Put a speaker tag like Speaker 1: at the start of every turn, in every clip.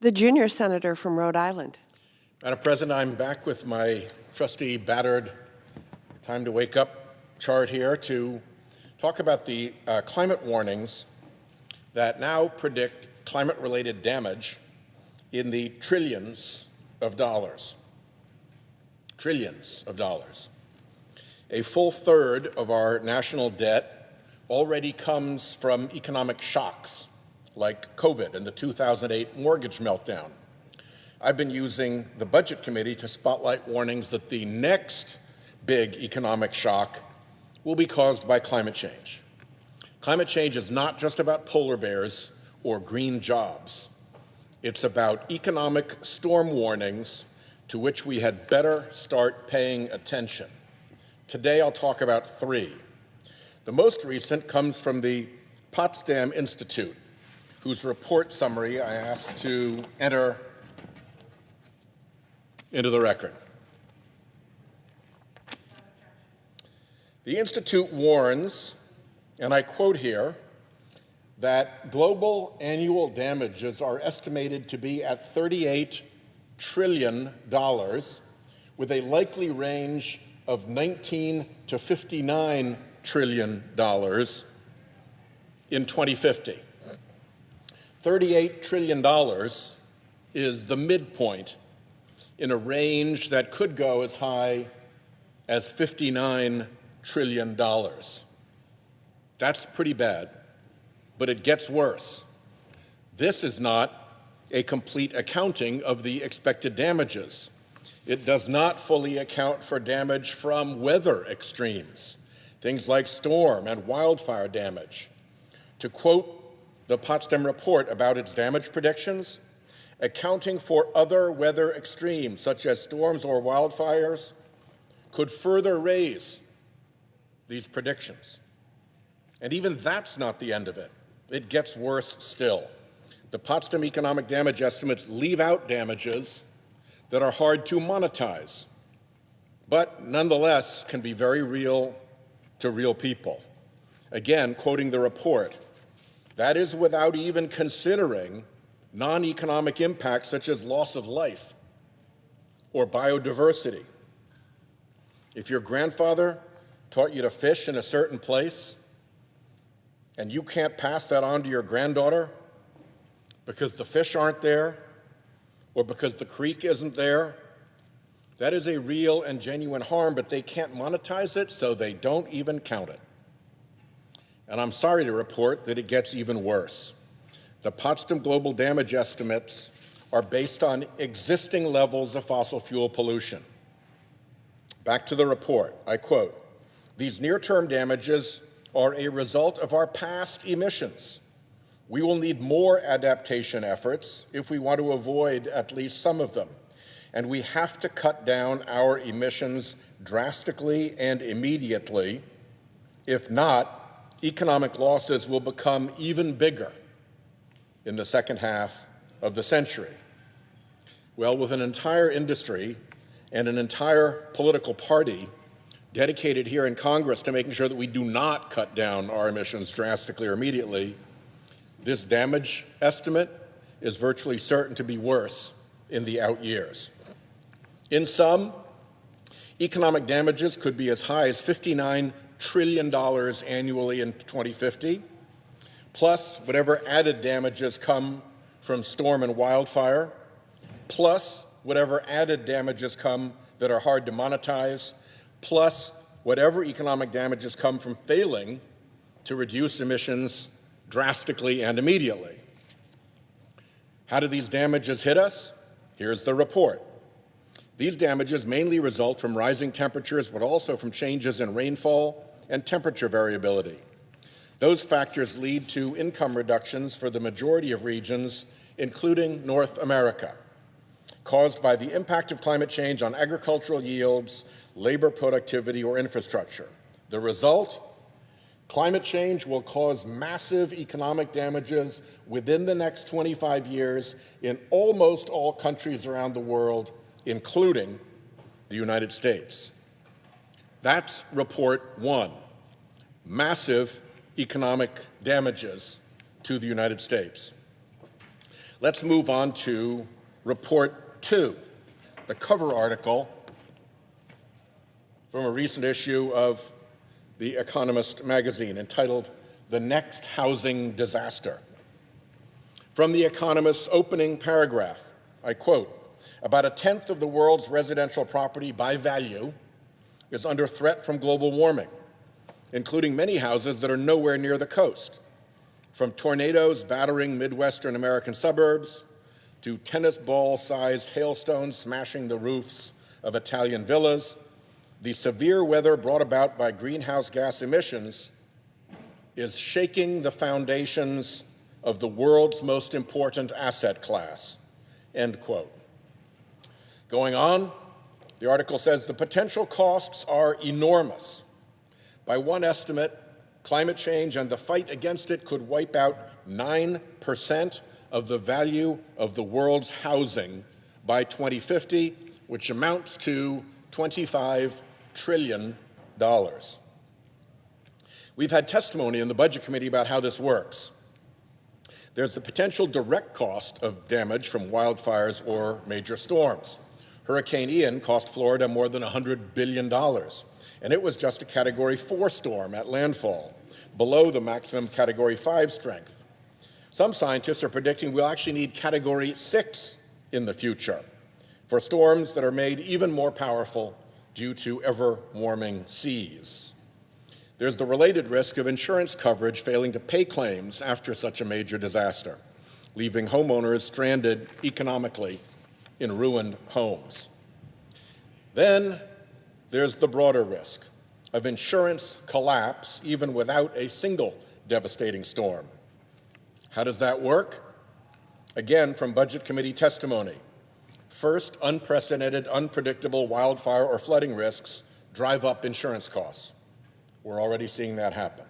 Speaker 1: The junior senator from Rhode Island.
Speaker 2: Madam President, I'm back with my trusty battered time to wake up chart here to talk about the climate warnings that now predict climate-related damage in the trillions of dollars. Trillions of dollars. A full third of our national debt already comes from economic shocks like COVID and the 2008 mortgage meltdown. I've been using the Budget Committee to spotlight warnings that the next big economic shock will be caused by climate change. Climate change is not just about polar bears or green jobs. It's about economic storm warnings to which we had better start paying attention. Today I'll talk about three. The most recent comes from the Potsdam Institute, whose report summary I asked to enter into the record. The Institute warns, and I quote here, that global annual damages are estimated to be at $38 trillion, with a likely range of $19 to $59 trillion in 2050. $38 trillion is the midpoint in a range that could go as high as $59 trillion. That's pretty bad, but it gets worse. This is not a complete accounting of the expected damages. It does not fully account for damage from weather extremes, things like storm and wildfire damage. To quote the Potsdam report about its damage predictions, accounting for other weather extremes, such as storms or wildfires, could further raise these predictions. And even that's not the end of it. It gets worse still. The Potsdam economic damage estimates leave out damages that are hard to monetize, but nonetheless can be very real to real people. Again, quoting the report, that is without even considering non-economic impacts such as loss of life or biodiversity. If your grandfather taught you to fish in a certain place and you can't pass that on to your granddaughter because the fish aren't there or because the creek isn't there, that is a real and genuine harm, but they can't monetize it, so they don't even count it. And I'm sorry to report that it gets even worse. The Potsdam global damage estimates are based on existing levels of fossil fuel pollution. Back to the report, I quote, "These near-term damages are a result of our past emissions. We will need more adaptation efforts if we want to avoid at least some of them. And we have to cut down our emissions drastically and immediately. If not, economic losses will become even bigger in the second half of the century." Well, with an entire industry and an entire political party dedicated here in Congress to making sure that we do not cut down our emissions drastically or immediately, this damage estimate is virtually certain to be worse in the out years. In sum, economic damages could be as high as $59 trillion annually in 2050, plus whatever added damages come from storm and wildfire, plus whatever added damages come that are hard to monetize, plus whatever economic damages come from failing to reduce emissions drastically and immediately. How do these damages hit us? Here's the report. These damages mainly result from rising temperatures, but also from changes in rainfall and temperature variability. Those factors lead to income reductions for the majority of regions, including North America, caused by the impact of climate change on agricultural yields, labor productivity, or infrastructure. The result? Climate change will cause massive economic damages within the next 25 years in almost all countries around the world, including the United States. That's report one, massive economic damages to the United States. Let's move on to Report 2, the cover article from a recent issue of The Economist magazine entitled "The Next Housing Disaster." From The Economist's opening paragraph, I quote, "About a tenth of the world's residential property by value is under threat from global warming, including many houses that are nowhere near the coast. From tornadoes battering Midwestern American suburbs to tennis ball-sized hailstones smashing the roofs of Italian villas, the severe weather brought about by greenhouse gas emissions is shaking the foundations of the world's most important asset class," end quote. Going on, the article says the potential costs are enormous. By one estimate, climate change and the fight against it could wipe out 9% of the value of the world's housing by 2050, which amounts to $25 trillion. We've had testimony in the Budget Committee about how this works. There's the potential direct cost of damage from wildfires or major storms. Hurricane Ian cost Florida more than $100 billion, and it was just a Category 4 storm at landfall, below the maximum Category 5 strength. Some scientists are predicting we'll actually need Category 6 in the future for storms that are made even more powerful due to ever-warming seas. There's the related risk of insurance coverage failing to pay claims after such a major disaster, leaving homeowners stranded economically in ruined homes. Then there's the broader risk of insurance collapse even without a single devastating storm. How does that work? Again, from Budget Committee testimony. First, unprecedented, unpredictable wildfire or flooding risks drive up insurance costs. We're already seeing that happen.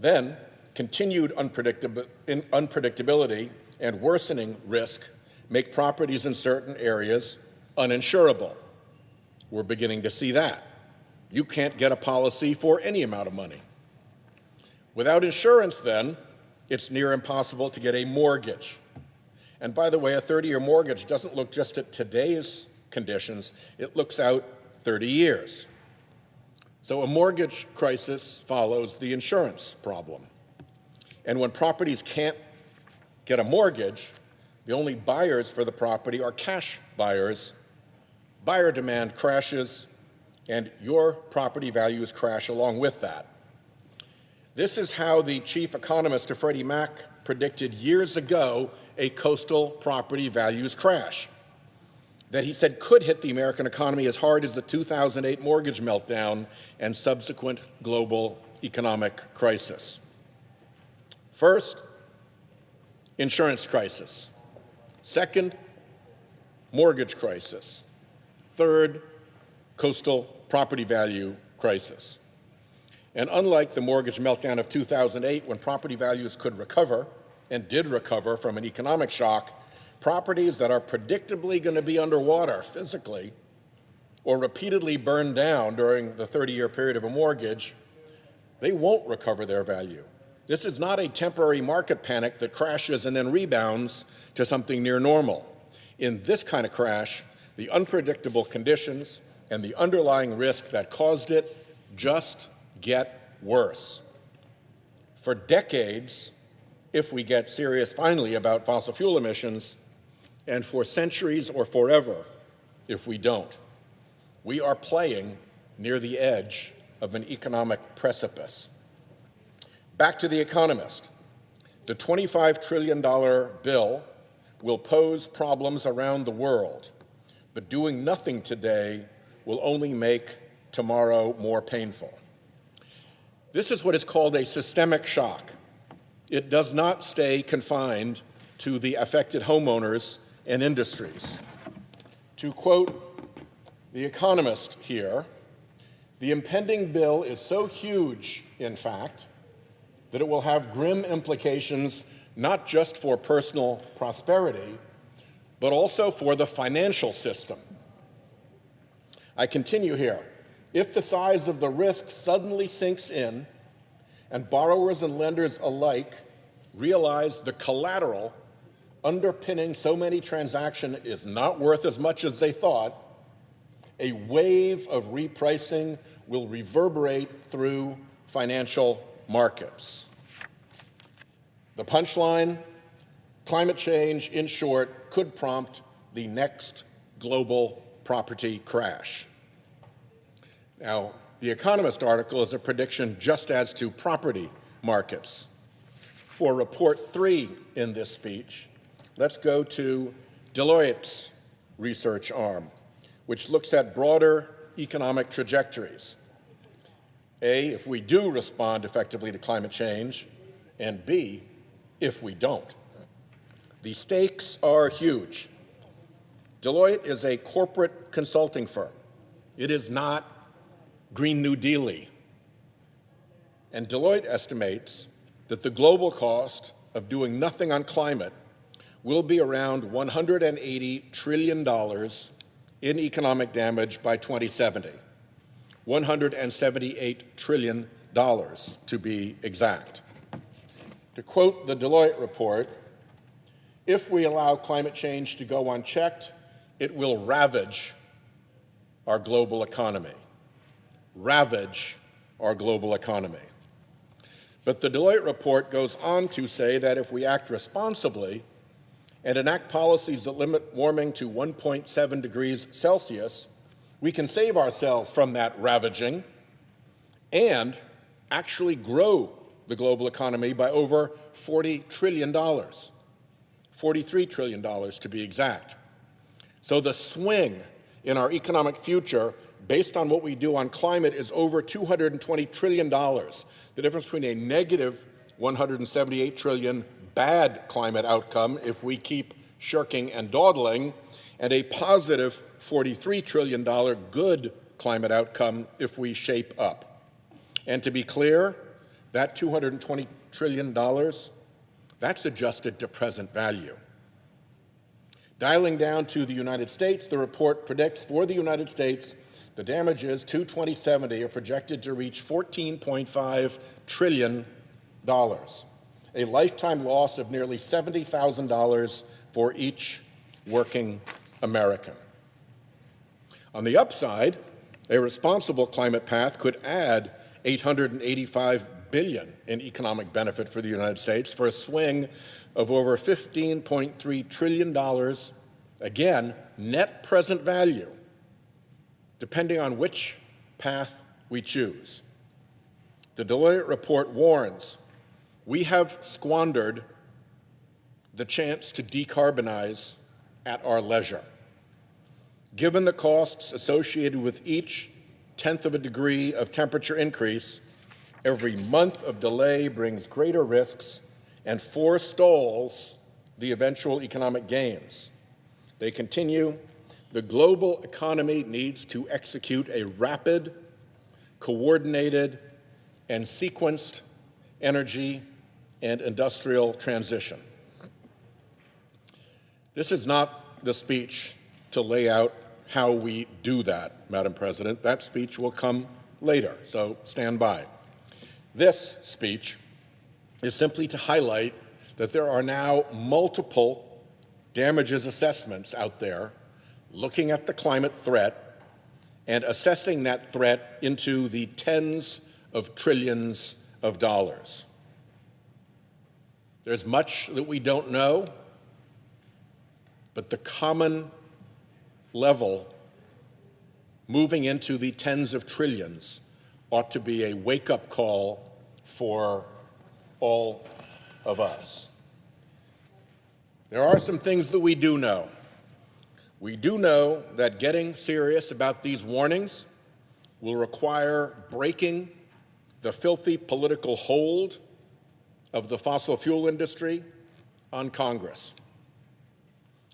Speaker 2: Then, continued unpredictability and worsening risk make properties in certain areas uninsurable. We're beginning to see that. You can't get a policy for any amount of money. Without insurance, then, it's near impossible to get a mortgage. And by the way, a 30-year mortgage doesn't look just at today's conditions, it looks out 30 years. So a mortgage crisis follows the insurance problem. And when properties can't get a mortgage, the only buyers for the property are cash buyers. Buyer demand crashes, and your property values crash along with that. This is how the chief economist of Freddie Mac predicted years ago a coastal property values crash that he said could hit the American economy as hard as the 2008 mortgage meltdown and subsequent global economic crisis. First, insurance crisis. Second, mortgage crisis. Third, coastal property value crisis. And unlike the mortgage meltdown of 2008, when property values could recover, and did recover from an economic shock, properties that are predictably going to be underwater physically or repeatedly burned down during the 30-year period of a mortgage, they won't recover their value. This is not a temporary market panic that crashes and then rebounds to something near normal. In this kind of crash, the unpredictable conditions and the underlying risk that caused it just get worse. For decades, if we get serious finally about fossil fuel emissions, and for centuries or forever if we don't. We are playing near the edge of an economic precipice. Back to The Economist. The $25 trillion bill will pose problems around the world, but doing nothing today will only make tomorrow more painful. This is what is called a systemic shock. It does not stay confined to the affected homeowners and industries. To quote The Economist here, the impending bill is so huge, in fact, that it will have grim implications not just for personal prosperity, but also for the financial system. I continue here. If the size of the risk suddenly sinks in, and borrowers and lenders alike realize the collateral underpinning so many transactions is not worth as much as they thought, a wave of repricing will reverberate through financial markets. The punchline, climate change, in short, could prompt the next global property crash. Now, the Economist article is a prediction just as to property markets. For report 3 in this speech, let's go to Deloitte's research arm, which looks at broader economic trajectories. A, if we do respond effectively to climate change, and B, if we don't. The stakes are huge. Deloitte is a corporate consulting firm. It is not Green New Deal-y. And Deloitte estimates that the global cost of doing nothing on climate will be around $180 trillion in economic damage by 2070. $178 trillion, to be exact. To quote the Deloitte report, if we allow climate change to go unchecked, it will ravage our global economy. Ravage our global economy. But the Deloitte report goes on to say that if we act responsibly and enact policies that limit warming to 1.7 degrees Celsius, we can save ourselves from that ravaging and actually grow the global economy by over $40 trillion, $43 trillion to be exact. So the swing in our economic future based on what we do on climate is over $220 trillion. The difference between a negative $178 trillion bad climate outcome if we keep shirking and dawdling, and a positive $43 trillion good climate outcome if we shape up. And to be clear, that $220 trillion, that's adjusted to present value. Dialing down to the United States, the report predicts for the United States the damages to 2070 are projected to reach $14.5 trillion, a lifetime loss of nearly $70,000 for each working American. On the upside, a responsible climate path could add $885 billion in economic benefit for the United States for a swing of over $15.3 trillion, again, net present value, depending on which path we choose. The Deloitte report warns, we have squandered the chance to decarbonize at our leisure. Given the costs associated with each tenth of a degree of temperature increase, every month of delay brings greater risks and forestalls the eventual economic gains. They continue, the global economy needs to execute a rapid, coordinated, and sequenced energy and industrial transition. This is not the speech to lay out how we do that, Madam President. That speech will come later, so stand by. This speech is simply to highlight that there are now multiple damages assessments out there looking at the climate threat and assessing that threat into the tens of trillions of dollars. There's much that we don't know, but the common level moving into the tens of trillions ought to be a wake-up call for all of us. There are some things that we do know. We do know that getting serious about these warnings will require breaking the filthy political hold of the fossil fuel industry on Congress.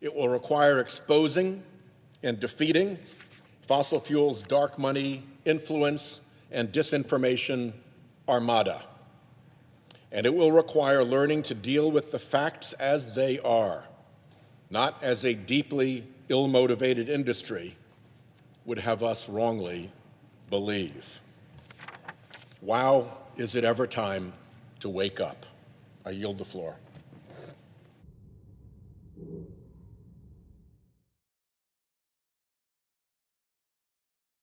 Speaker 2: It will require exposing and defeating fossil fuels' dark money influence and disinformation armada. And it will require learning to deal with the facts as they are, not as a deeply ill-motivated industry would have us wrongly believe. Wow, is it ever time to wake up? I yield the floor.